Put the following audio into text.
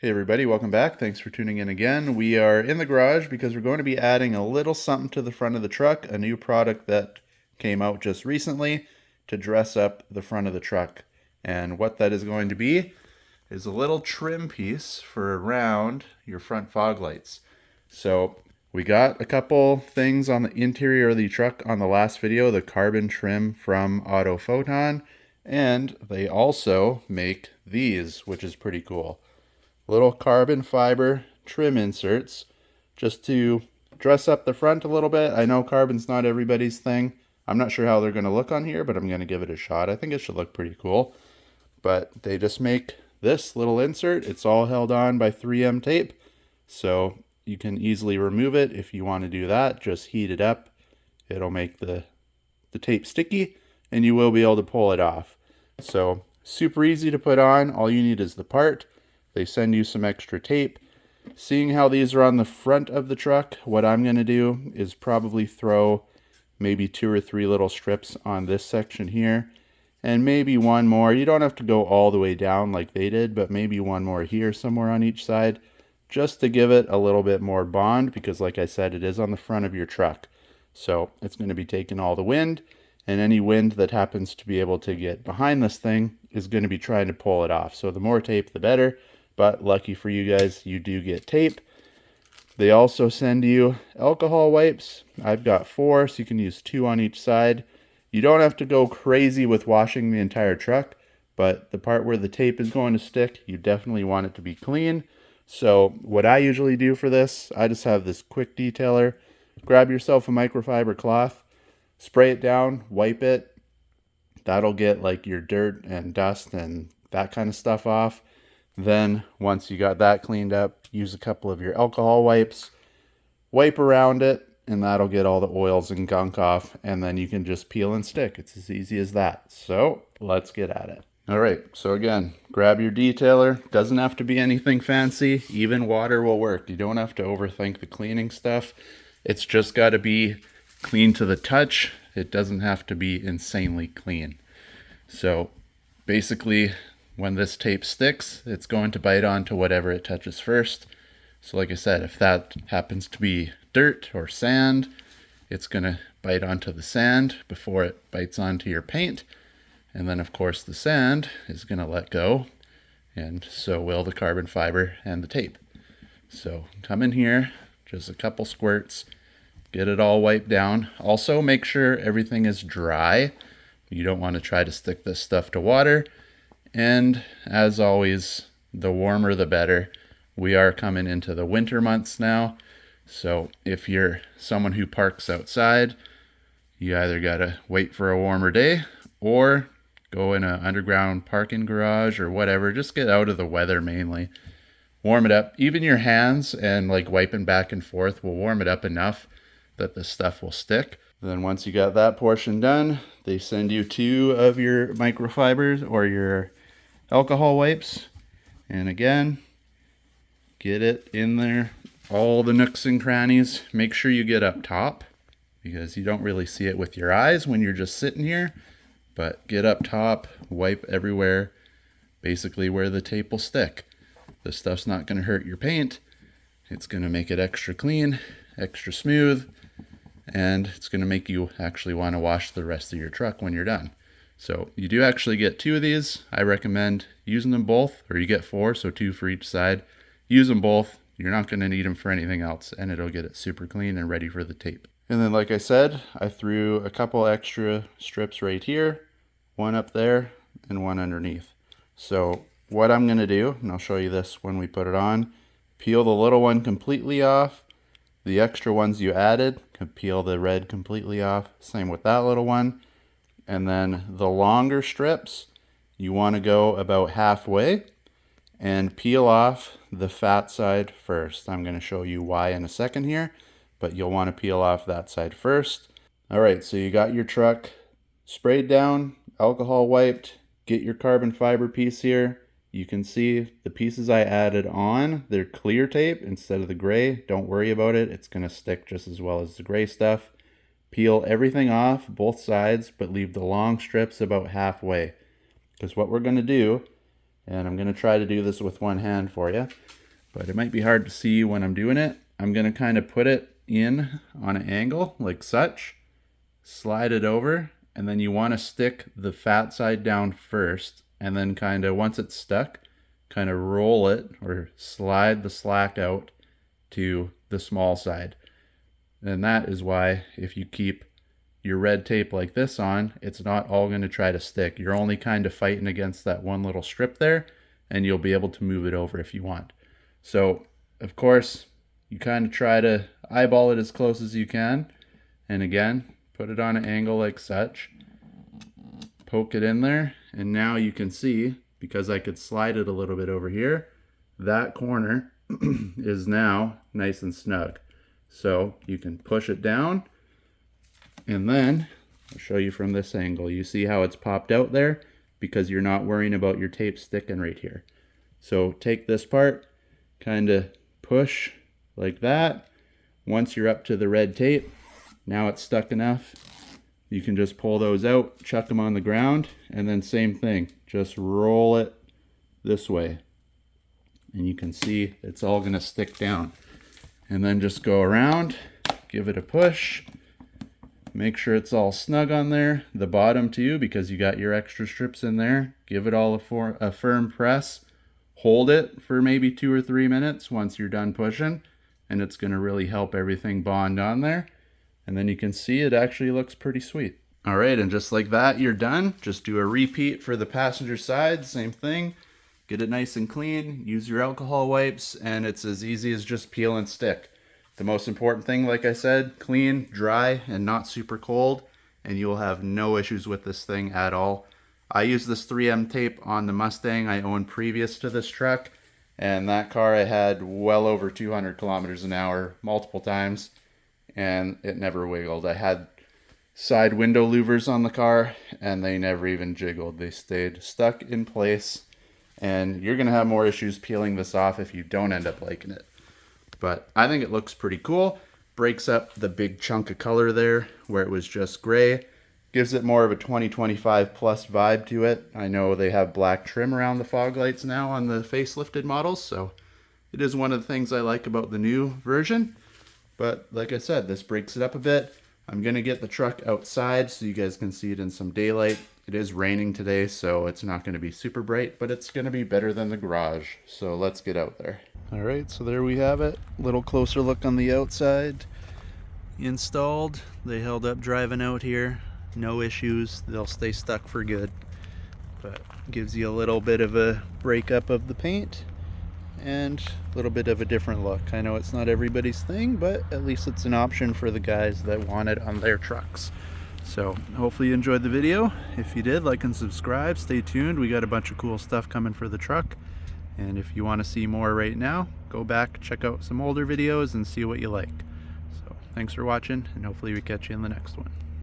Hey everybody, welcome back. Thanks for tuning in again. We are in the garage because we're going to be adding a little something to the front of the truck, a new product that came out just recently to dress up the front of the truck. And what that is going to be is a little trim piece for around your front fog lights. So we got a couple things on the interior of the truck on the last video, the carbon trim from Autophoton, and they also make these, which is pretty cool. Little carbon fiber trim inserts just to dress up the front a little bit. I know carbon's not everybody's thing. I'm not sure how they're going to look on here, but I'm going to give it a shot. I think it should look pretty cool. But they just make this little insert. It's all held on by 3M tape, so you can easily remove it if you want to do that. Just heat it up. It'll make the tape sticky, and you will be able to pull it off. So super easy to put on. All you need is the part. They send you some extra tape. Seeing how these are on the front of the truck, what I'm going to do is probably throw maybe 2 or 3 little strips on this section here, and maybe one more. You don't have to go all the way down like they did, but maybe one more here somewhere on each side, just to give it a little bit more bond, because like I said, it is on the front of your truck. So it's going to be taking all the wind, and any wind that happens to be able to get behind this thing is going to be trying to pull it off. So the more tape, the better. But lucky for you guys, you do get tape. They also send you alcohol wipes. I've got 4, so you can use 2 on each side. You don't have to go crazy with washing the entire truck, but the part where the tape is going to stick, you definitely want it to be clean. So what I usually do for this, I just have this quick detailer. Grab yourself a microfiber cloth, spray it down, wipe it. That'll get like your dirt and dust and that kind of stuff off. Then once you got that cleaned up, use a couple of your alcohol wipes, wipe around it, and that'll get all the oils and gunk off, and then you can just peel and stick. It's as easy as that. So let's get at it. All right, so again, grab your detailer. Doesn't have to be anything fancy. Even water will work. You don't have to overthink the cleaning stuff. It's just got to be clean to the touch. It doesn't have to be insanely clean. So basically, when this tape sticks, it's going to bite onto whatever it touches first. So like I said, if that happens to be dirt or sand, it's going to bite onto the sand before it bites onto your paint. And then of course the sand is going to let go, and so will the carbon fiber and the tape. So come in here, just a couple squirts, get it all wiped down. Also make sure everything is dry. You don't want to try to stick this stuff to water. And as always, the warmer the better. We are coming into the winter months now. So if you're someone who parks outside, you either gotta wait for a warmer day or go in an underground parking garage or whatever. Just get out of the weather mainly. Warm it up. Even your hands and like wiping back and forth will warm it up enough that the stuff will stick. Then once you got that portion done, they send you 2 of your microfibers or your alcohol wipes, and again, get it in there, all the nooks and crannies. Make sure you get up top, because you don't really see it with your eyes when you're just sitting here, but get up top, wipe everywhere, basically where the tape will stick. This stuff's not going to hurt your paint. It's going to make it extra clean, extra smooth, and it's going to make you actually want to wash the rest of your truck when you're done. So you do actually get 2 of these. I recommend using them both, or you get 4, so 2 for each side. Use them both. You're not going to need them for anything else, and it'll get it super clean and ready for the tape. And then like I said, I threw a couple extra strips right here, 1 up there, and 1 underneath. So what I'm going to do, and I'll show you this when we put it on, peel the little one completely off. The extra ones you added, can peel the red completely off. Same with that little one. And then the longer strips, you want to go about halfway and peel off the fat side first. I'm going to show you why in a second here, but you'll want to peel off that side first. All right, so you got your truck sprayed down, alcohol wiped. Get your carbon fiber piece here. You can see the pieces I added on, they're clear tape instead of the gray. Don't worry about it. It's going to stick just as well as the gray stuff. Peel everything off, both sides, but leave the long strips about halfway. Because what we're going to do And I'm going to try to do this with one hand for you, but it might be hard to see when I'm doing it. I'm going to kind of put it in on an angle like such, slide it over, and then you want to stick the fat side down first, and then kind of, once it's stuck, kind of roll it or slide the slack out to the small side. And that is why if you keep your red tape like this on, it's not all going to try to stick. You're only kind of fighting against that one little strip there, and you'll be able to move it over if you want. So of course you kind of try to eyeball it as close as you can, and again, put it on an angle like such, poke it in there, and now you can see, because I could slide it a little bit over here, that corner is now nice and snug. So you can push it down, and then I'll show you from this angle. You see how it's popped out there because you're not worrying about your tape sticking right here. So take this part, kind of push like that. Once you're up to the red tape, now it's stuck enough, you can just pull those out, chuck them on the ground, and then same thing, just roll it this way. And you can see it's all going to stick down. And then just go around, give it a push, make sure it's all snug on there, the bottom too, because you got your extra strips in there. Give it all a firm press, hold it for maybe 2 or 3 minutes once you're done pushing, and it's going to really help everything bond on there. And then you can see it actually looks pretty sweet. All right, and just like that, you're done. Just do a repeat for the passenger side, same thing. Get it nice and clean, use your alcohol wipes, and it's as easy as just peel and stick. The most important thing, like I said, clean, dry, and not super cold, and you'll have no issues with this thing at all. I use this 3M tape on the Mustang I owned previous to this truck, and that car I had well over 200 kilometers an hour multiple times, and it never wiggled. I had side window louvers on the car, and they never even jiggled. They stayed stuck in place. And you're going to have more issues peeling this off if you don't end up liking it. But I think it looks pretty cool. Breaks up the big chunk of color there where it was just gray. Gives it more of a 2025 plus vibe to it. I know they have black trim around the fog lights now on the facelifted models, so it is one of the things I like about the new version. But like I said, this breaks it up a bit. I'm going to get the truck outside so you guys can see it in some daylight. It is raining today, so it's not going to be super bright, but it's going to be better than the garage. So let's get out there. All right, so there we have it. A little closer look on the outside. Installed. They held up driving out here. No issues. They'll stay stuck for good. But gives you a little bit of a breakup of the paint and a little bit of a different look. I know it's not everybody's thing, but at least it's an option for the guys that want it on their trucks. So hopefully you enjoyed the video. If you did, like and subscribe. Stay tuned. We got a bunch of cool stuff coming for the truck. And if you want to see more right now, go back, check out some older videos and see what you like. So thanks for watching, and hopefully we catch you in the next one.